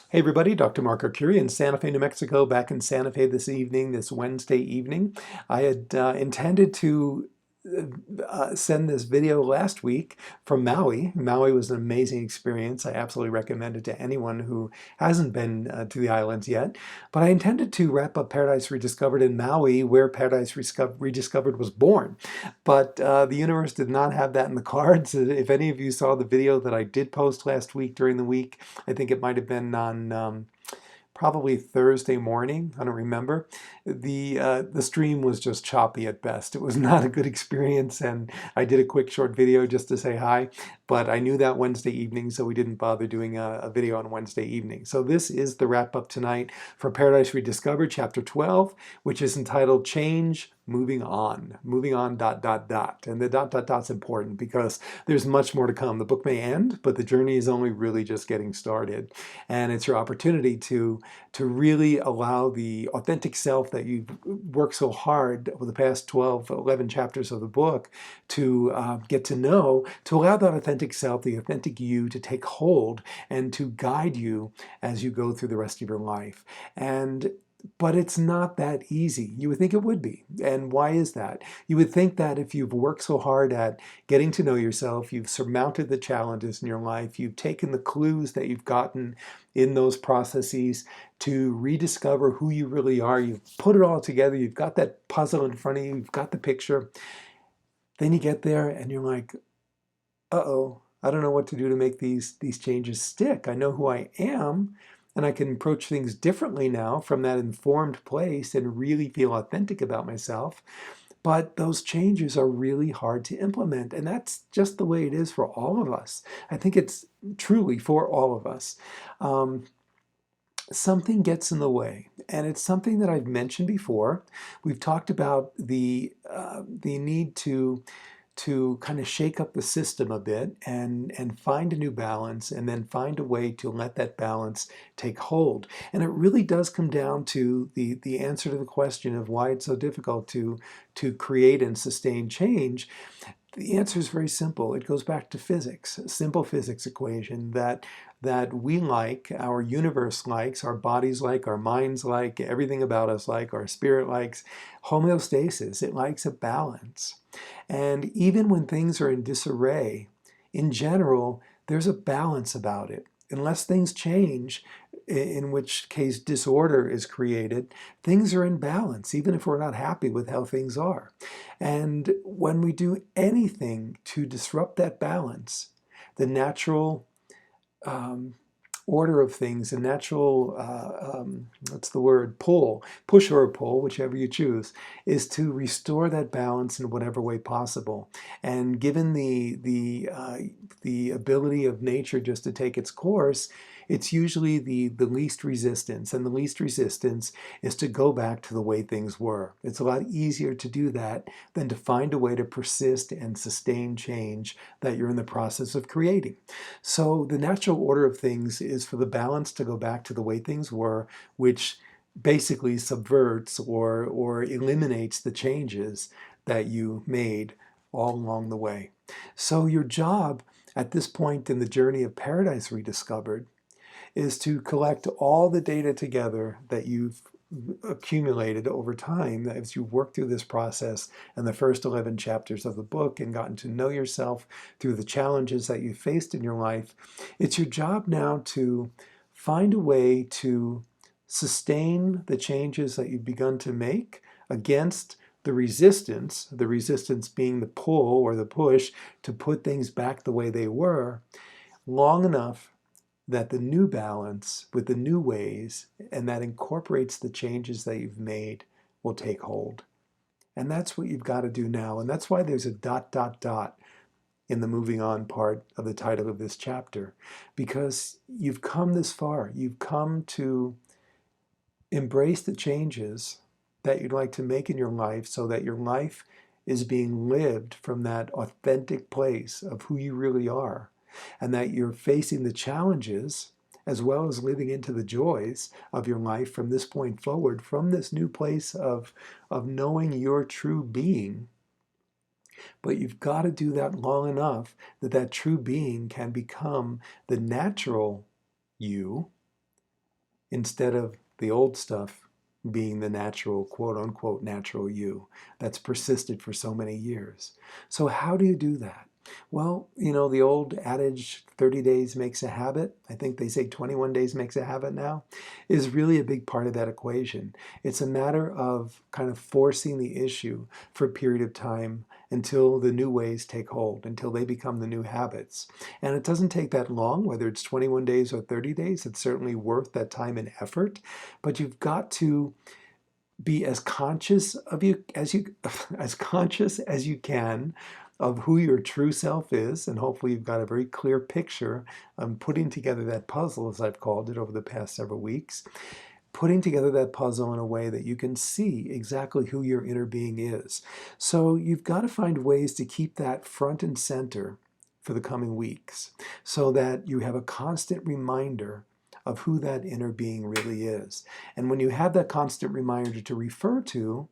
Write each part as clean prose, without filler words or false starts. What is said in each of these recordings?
Hey everybody, Dr. Mark Arcuri in Santa Fe, New Mexico, back in Santa Fe this evening, this Wednesday evening. I had intended to send this video last week from Maui. Maui was an amazing experience. I absolutely recommend it to anyone who hasn't been to the islands yet. But I intended to wrap up Paradise Rediscovered in Maui, where Paradise Rediscovered was born. But the universe did not have that in the cards. If any of you saw the video that I did post last week during the week, I think it might have been on probably Thursday morning. I don't remember. The stream was just choppy at best. It was not a good experience, and I did a quick short video just to say hi. But I knew that Wednesday evening, so we didn't bother doing a video on Wednesday evening. So this is the wrap up tonight for Paradise Rediscovered, Chapter 12, which is entitled Change. Moving on, dot, dot, dot. And the dot, dot, dot's important because there's much more to come. The book may end, but the journey is only really just getting started. And it's your opportunity to really allow the authentic self that you've worked so hard over the past 12, 11 chapters of the book to get to know, to allow that authentic self, the authentic you, to take hold and to guide you as you go through the rest of your life. But it's not that easy. You would think it would be. And why is that? You would think that if you've worked so hard at getting to know yourself, you've surmounted the challenges in your life, you've taken the clues that you've gotten in those processes to rediscover who you really are, you've put it all together, you've got that puzzle in front of you, you've got the picture. Then you get there and you're like, uh-oh, I don't know what to do to make these changes stick. I know who I am, and I can approach things differently now from that informed place and really feel authentic about myself. But those changes are really hard to implement, and that's just the way it is for all of us. I think it's truly for all of us. Um, Something gets in the way, and it's something that I've mentioned before. We've talked about the need to kind of shake up the system a bit and find a new balance and then find a way to let that balance take hold. And it really does come down to the answer to the question of why it's so difficult to create and sustain change. The answer is very simple. It goes back to physics, a simple physics equation that we like, our universe likes, our bodies like, our minds like, everything about us like, our spirit likes. Homeostasis, it likes a balance. And even when things are in disarray, in general, there's a balance about it. Unless things change, in which case disorder is created, things are in balance, even if we're not happy with how things are. And when we do anything to disrupt that balance, the natural order of things, the natural, what's the word, push or pull, whichever you choose, is to restore that balance in whatever way possible. And given the ability of nature just to take its course, it's usually the least resistance. And the least resistance is to go back to the way things were. It's a lot easier to do that than to find a way to persist and sustain change that you're in the process of creating. So the natural order of things is for the balance to go back to the way things were, which basically subverts or eliminates the changes that you made all along the way. So your job at this point in the journey of Paradise Rediscovered is to collect all the data together that you've accumulated over time as you work through this process and the first 11 chapters of the book and gotten to know yourself through the challenges that you faced in your life. It's your job now to find a way to sustain the changes that you've begun to make against the resistance being the pull or the push to put things back the way they were, long enough that the new balance with the new ways and that incorporates the changes that you've made will take hold. And that's what you've got to do now. And that's why there's a dot, dot, dot in the moving on part of the title of this chapter, because you've come this far. You've come to embrace the changes that you'd like to make in your life so that your life is being lived from that authentic place of who you really are, and that you're facing the challenges as well as living into the joys of your life from this point forward, from this new place of knowing your true being. But you've got to do that long enough that that true being can become the natural you instead of the old stuff being the natural, quote unquote, natural you that's persisted for so many years. So, how do you do that? Well, the old adage, 30 days makes a habit, I think they say 21 days makes a habit now, is really a big part of that equation. It's a matter of kind of forcing the issue for a period of time until the new ways take hold, until they become the new habits. And it doesn't take that long, whether it's 21 days or 30 days. It's certainly worth that time and effort, but you've got to be as conscious of you as conscious as you can of who your true self is, and hopefully you've got a very clear picture. Putting together that puzzle, as I've called it over the past several weeks, putting together that puzzle in a way that you can see exactly who your inner being is. So you've got to find ways to keep that front and center for the coming weeks so that you have a constant reminder of who that inner being really is. And when you have that constant reminder to refer to,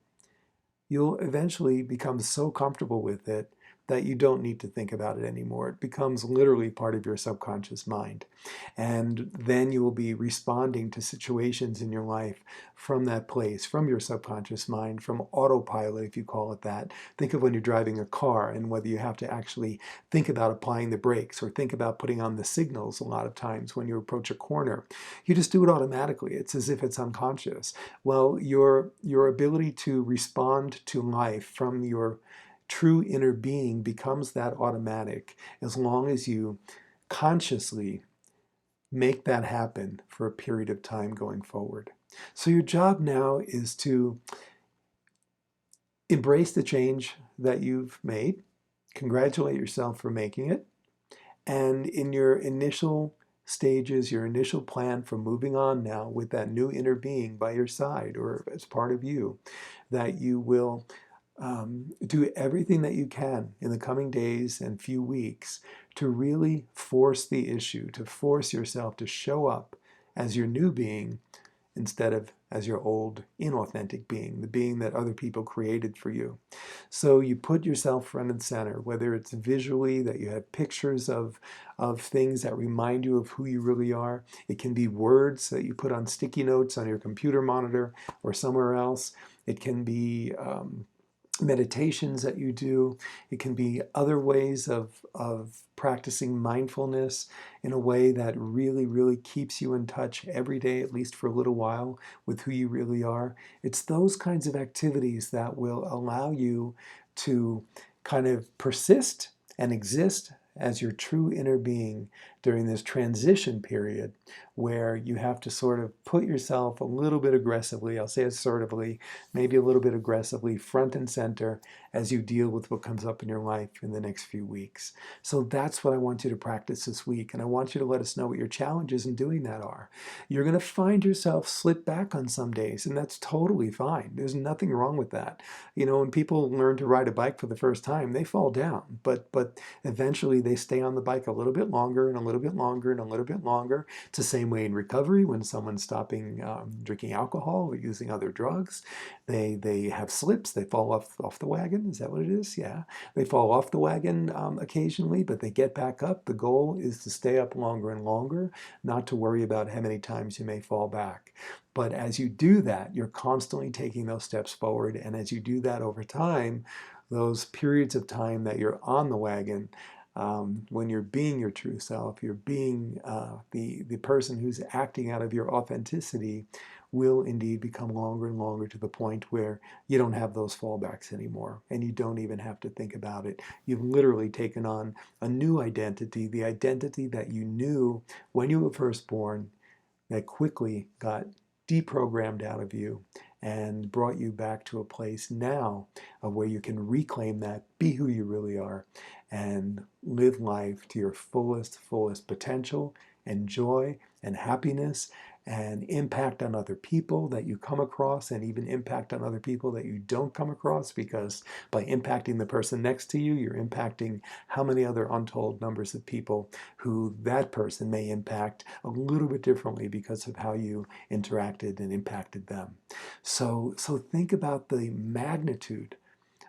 you'll eventually become so comfortable with it that you don't need to think about it anymore. It becomes literally part of your subconscious mind. And then you will be responding to situations in your life from that place, from your subconscious mind, from autopilot, if you call it that. Think of when you're driving a car and whether you have to actually think about applying the brakes or think about putting on the signals a lot of times when you approach a corner. You just do it automatically. It's as if it's unconscious. Well, your ability to respond to life from your true inner being becomes that automatic as long as you consciously make that happen for a period of time going forward. So your job now is to embrace the change that you've made, congratulate yourself for making it, and in your initial stages, your initial plan for moving on now with that new inner being by your side or as part of you, that you will do everything that you can in the coming days and few weeks to really force the issue, to force yourself to show up as your new being instead of as your old inauthentic being, the being that other people created for you. So you put yourself front and center, whether it's visually, that you have pictures of things that remind you of who you really are. It can be words that you put on sticky notes on your computer monitor or somewhere else. It can be meditations that you do. It can be other ways of practicing mindfulness in a way that really, really keeps you in touch every day, at least for a little while, with who you really are. It's those kinds of activities that will allow you to kind of persist and exist as your true inner being during this transition period where you have to sort of put yourself a little bit aggressively, I'll say assertively, maybe a little bit aggressively, front and center as you deal with what comes up in your life in the next few weeks. So that's what I want you to practice this week. And I want you to let us know what your challenges in doing that are. You're going to find yourself slip back on some days, and that's totally fine. There's nothing wrong with that. When people learn to ride a bike for the first time, they fall down, but eventually they stay on the bike a little bit longer and a little bit longer and a little bit longer. It's the same way in recovery when someone's stopping drinking alcohol or using other drugs. They have slips. They fall off the wagon. Is that what it is? Yeah. They fall off the wagon occasionally, but they get back up. The goal is to stay up longer and longer, not to worry about how many times you may fall back. But as you do that, you're constantly taking those steps forward. And as you do that over time, those periods of time that you're on the wagon, when you're being your true self, you're being the person who's acting out of your authenticity, will indeed become longer and longer to the point where you don't have those fallbacks anymore and you don't even have to think about it. You've literally taken on a new identity, the identity that you knew when you were first born, that quickly got deprogrammed out of you and brought you back to a place now of where you can reclaim that, be who you really are, and live life to your fullest potential and joy and happiness and impact on other people that you come across and even impact on other people that you don't come across, because by impacting the person next to you, you're impacting how many other untold numbers of people who that person may impact a little bit differently because of how you interacted and impacted them. So think about the magnitude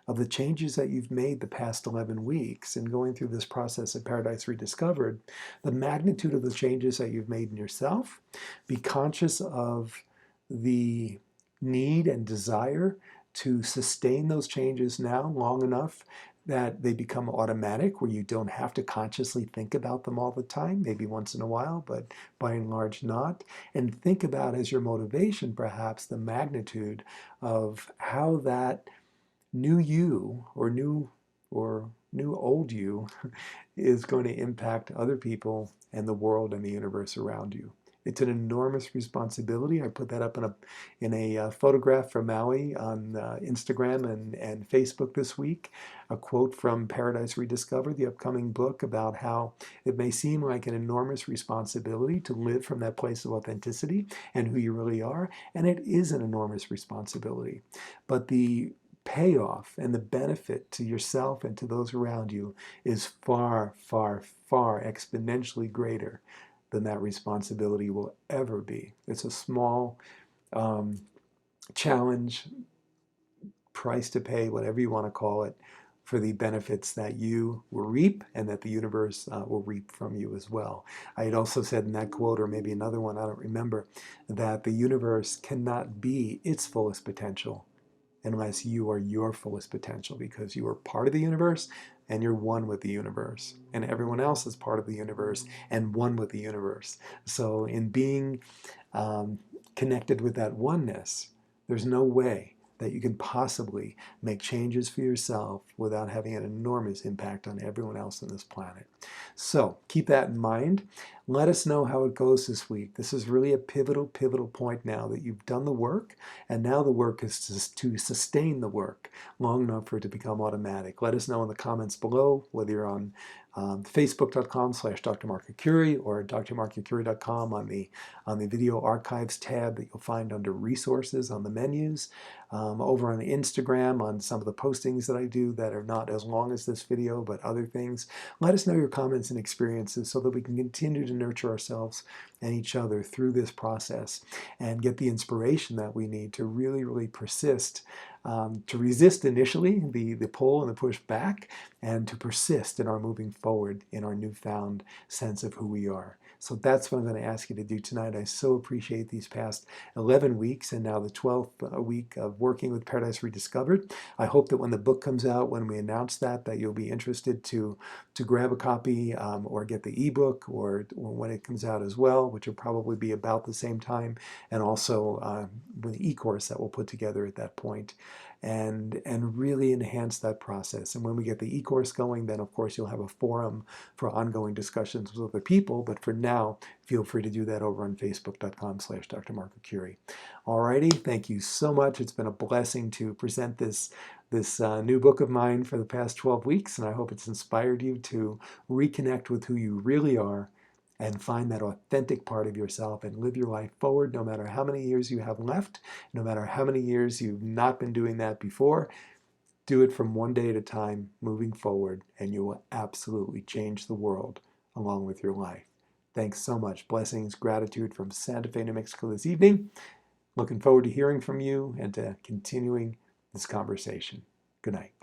of the changes that you've made the past 11 weeks and going through this process of Paradise Rediscovered, the magnitude of the changes that you've made in yourself. Be conscious of the need and desire to sustain those changes now long enough that they become automatic, where you don't have to consciously think about them all the time, maybe once in a while, but by and large not. And think about, as your motivation perhaps, the magnitude of how that new you or new old you is going to impact other people and the world and the universe around you. It's an enormous responsibility. I put that up in a photograph from Maui on Instagram and Facebook this week. A quote from Paradise Rediscovered, the upcoming book, about how it may seem like an enormous responsibility to live from that place of authenticity and who you really are. And it is an enormous responsibility. But the payoff and the benefit to yourself and to those around you is far, far, far exponentially greater than that responsibility will ever be. It's a small challenge, price to pay, whatever you want to call it, for the benefits that you will reap and that the universe will reap from you as well. I had also said in that quote, or maybe another one, I don't remember, that the universe cannot be its fullest potential unless you are your fullest potential, because you are part of the universe and you're one with the universe, and everyone else is part of the universe and one with the universe. So in being connected with that oneness, there's no way that you can possibly make changes for yourself without having an enormous impact on everyone else on this planet. So keep that in mind. Let us know how it goes this week. This is really a pivotal point now that you've done the work, and now the work is to sustain the work long enough for it to become automatic. Let us know in the comments below, whether you're on facebook.com/Dr. Mark Arcuri or drmarkarcuri.com on the video archives tab that you'll find under resources on the menus. Over on Instagram on some of the postings that I do that are not as long as this video, but other things. Let us know your comments and experiences so that we can continue to nurture ourselves and each other through this process and get the inspiration that we need to really persist, to resist initially the pull and the push back, and to persist in our moving forward in our newfound sense of who we are. So that's what I'm going to ask you to do tonight. I so appreciate these past 11 weeks and now the 12th week of working with Paradise Rediscovered. I hope that when the book comes out, when we announce that you'll be interested to grab a copy or get the ebook or when it comes out as well, which will probably be about the same time, and also with the e-course that we'll put together at that point. And really enhance that process. And when we get the e-course going, then of course you'll have a forum for ongoing discussions with other people. But for now, feel free to do that over on facebook.com/Dr. Mark Arcuri. Alrighty, thank you so much. It's been a blessing to present this new book of mine for the past 12 weeks, and I hope it's inspired you to reconnect with who you really are and find that authentic part of yourself and live your life forward no matter how many years you have left, no matter how many years you've not been doing that before. Do it from one day at a time, moving forward, and you will absolutely change the world along with your life. Thanks so much. Blessings, gratitude from Santa Fe, New Mexico this evening. Looking forward to hearing from you and to continuing this conversation. Good night.